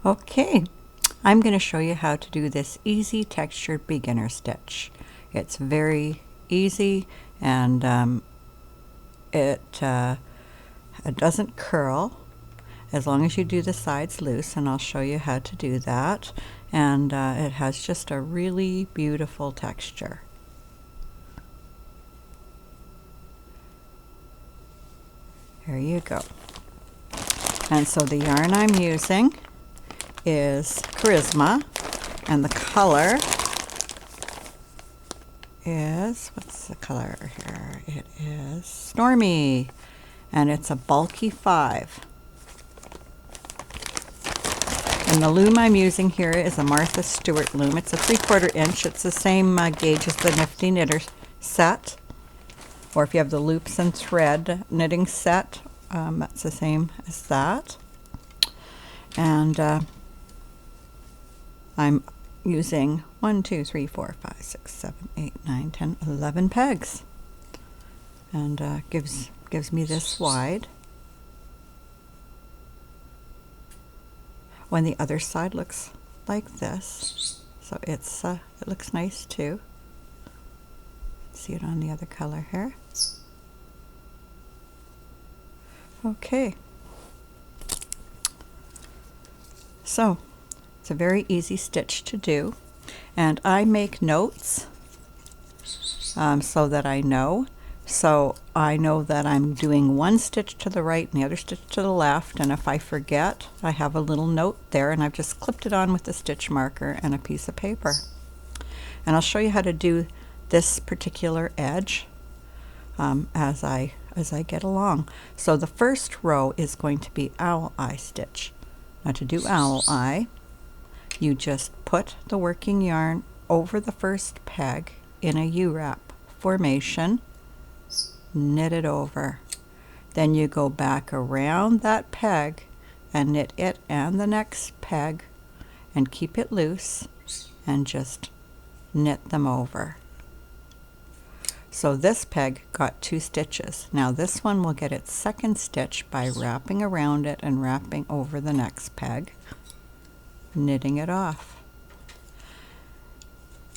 Okay, I'm going to show you how to do this easy textured beginner stitch. It's very easy, and it doesn't curl as long as you do the sides loose, and I'll show you how to do that. And it has just a really beautiful texture. There you go. And so the yarn I'm using is Charisma, and the color is, what's the color here? It is Stormy, and it's a bulky 5. And the loom I'm using here is a Martha Stewart loom. It's a 3/4 inch. It's the same gauge as the Nifty Knitter set, or if you have the loops and thread knitting set, that's the same as that. And I'm using 1, 2, 3, 4, 5, 6, 7, 8, 9, 10, 11 pegs, and gives me this wide. When the other side looks like this, so it's it looks nice too. See it on the other color here. Okay. So it's a very easy stitch to do, and I make notes so that I know. So I know that I'm doing one stitch to the right and the other stitch to the left, and if I forget, I have a little note there, and I've just clipped it on with a stitch marker and a piece of paper. And I'll show you how to do this particular edge as I get along. So the first row is going to be owl eye stitch. Now to do owl eye, you just put the working yarn over the first peg in a ewrap formation, knit it over. Then you go back around that peg and knit it and the next peg and keep it loose and just knit them over. So this peg got 2 stitches. Now this one will get its second stitch by wrapping around it and wrapping over the next peg, knitting it off.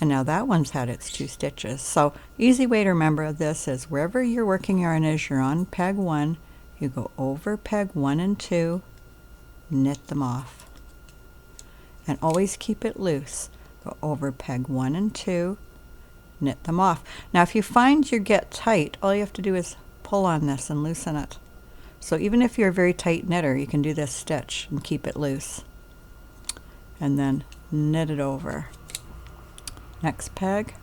And now that one's had its 2 stitches. So easy way to remember this is wherever your working yarn is, you're on peg 1, you go over peg 1 and 2, knit them off. And always keep it loose. Go over peg 1 and 2, knit them off. Now if you find you get tight, all you have to do is pull on this and loosen it. So even if you're a very tight knitter, you can do this stitch and keep it loose. And then knit it over. Next peg,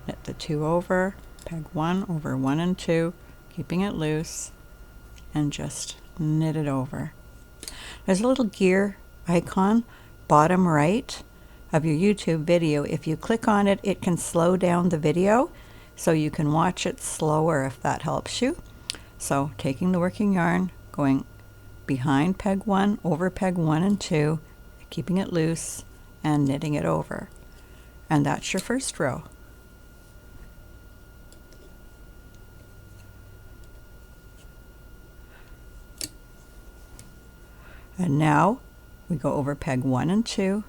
knit the 2 over, peg 1 over 1 and 2, keeping it loose, and just knit it over. There's a little gear icon, bottom right of your YouTube video. If you click on it, it can slow down the video, so you can watch it slower if that helps you. So taking the working yarn, going behind peg 1, over peg 1 and 2, keeping it loose, and knitting it over. And that's your first row. And now we go over peg 1 and 2,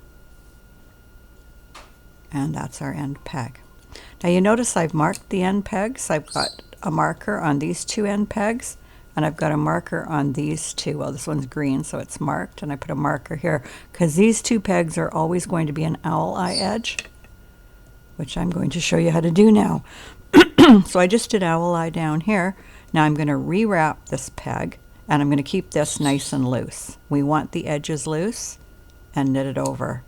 and that's our end peg. Now you notice I've marked the end pegs. I've got a marker on these 2 end pegs, and I've got a marker on these 2. Well, this one's green, so it's marked, and I put a marker here because these 2 pegs are always going to be an owl eye edge, which I'm going to show you how to do now. So I just did owl eye down here. Now I'm going to rewrap this peg, and I'm going to keep this nice and loose. We want the edges loose, and knit it over,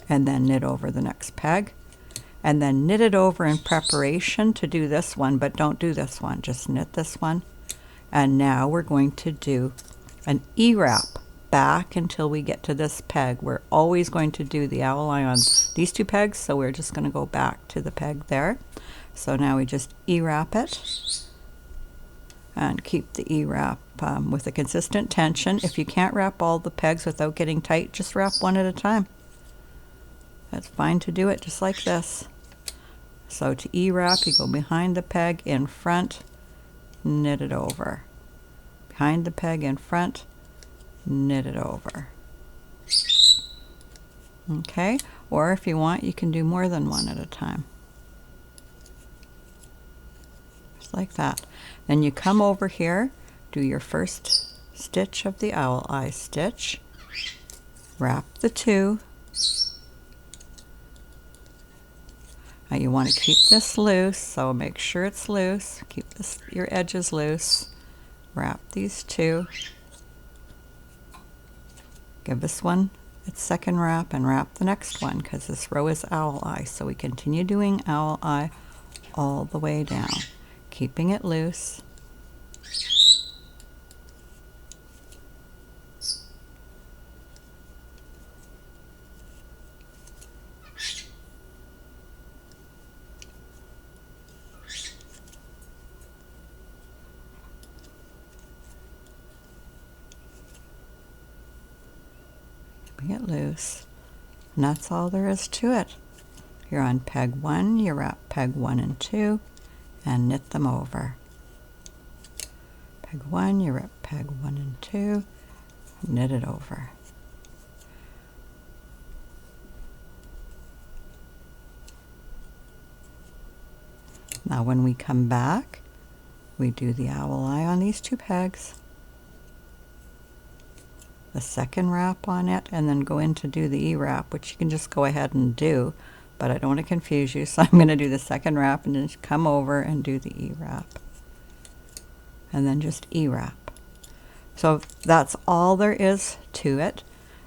and then knit over the next peg, and then knit it over in preparation to do this one, but don't do this one, just knit this one. And now we're going to do an ewrap back until we get to this peg. We're always going to do the owl eye on these 2 pegs, so we're just going to go back to the peg there. So now we just ewrap it and keep the ewrap with a consistent tension. If you can't wrap all the pegs without getting tight, just wrap one at a time. That's fine to do it just like this. So to ewrap, you go behind the peg, in front, knit it over. Behind the peg, in front, knit it over. Okay, or if you want, you can do more than one at a time. Just like that. Then you come over here, do your first stitch of the owl eye stitch, wrap the 2. Now you want to keep this loose, so make sure it's loose. Keep your edges loose. Wrap these 2. Give this one its second wrap and wrap the next one because this row is owl eye. So we continue doing owl eye all the way down, keeping it loose. Keeping it loose. And that's all there is to it. You're on peg 1, you wrap peg 1 and 2 and knit them over. Peg 1, you wrap peg 1 and 2, knit it over. Now when we come back, we do the owl eye on these 2 pegs, the second wrap on it, and then go in to do the ewrap, which you can just go ahead and do, but I don't want to confuse you, so I'm going to do the second wrap and then come over and do the ewrap. And then just ewrap. So that's all there is to it,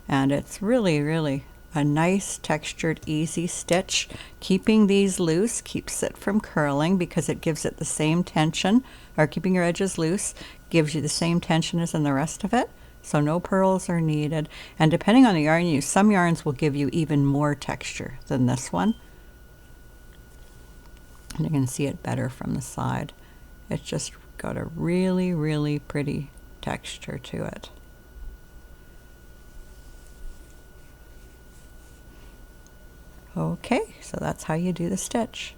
and it's really, really a nice textured easy stitch. Keeping these loose keeps it from curling because it gives it the same tension, or keeping your edges loose gives you the same tension as in the rest of it. So no purls are needed, and depending on the yarn you use, some yarns will give you even more texture than this one. And you can see it better from the side. It's just got a really, really pretty texture to it. Okay, so that's how you do the stitch.